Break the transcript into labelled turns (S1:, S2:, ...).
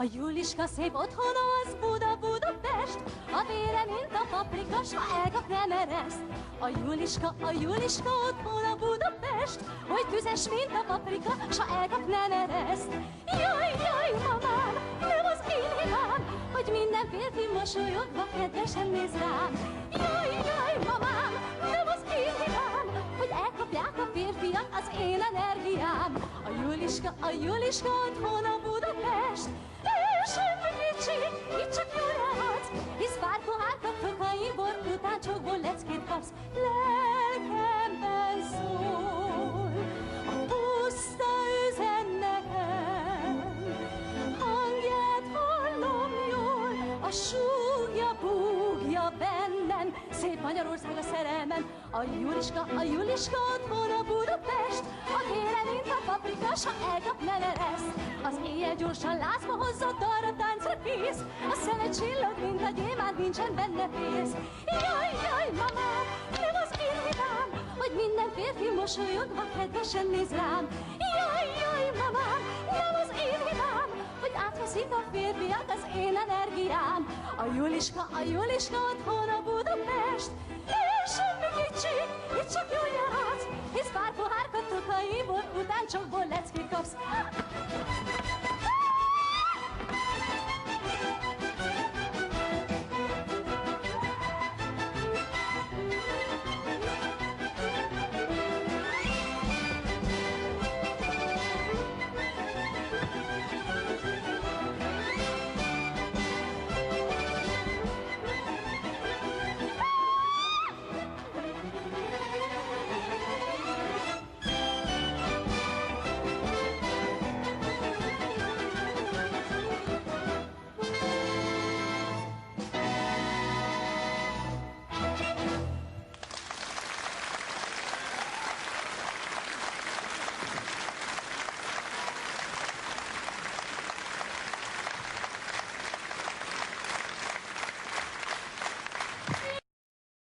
S1: A Juliska szép otthona az Budapest, a vére, mint a paprika, s ha elkap nem ereszt. A Juliska otthona Budapest, hogy tüzes, mint a paprika, s ha elkap nem ereszt. Jaj, mamám, nem az én hibám, hogy minden férfi mosolyogva kedvesen néz rám. Jaj, mamám, nem az én hibám, hogy elkapják a férfiak az én energiám. A Juliska otthona Budapest, és semmi kétség, itt csak jól járhatsz, hisz pár pohárka tokai bor után csókból leckét kapsz. Lelkemben szól, a puszta üzen nekem, hangját hallom jól, a súgja, búgja bennem, szép Magyarország a szerelmem. A Juliska otthona Budapest, a vére, mint a paprika, s ha elkap nem ereszt. Az éjjel gyorsan lázba hozza, arra táncra kész, a szeme csillog, mint a gyémánt, nincsen benne fész. Jaj, mamám, nem az én hibám, hogy minden férfi mosolyogva kedvesen néz rám. Jaj, mamám, nem az én hibám, hogy átveszik a férfiak az én energiám. A Juliska otthona Budapest, és semmi kétség, itt csak jól járhatsz, hisz pár pohárka tokaiból után csokból leckét kapsz.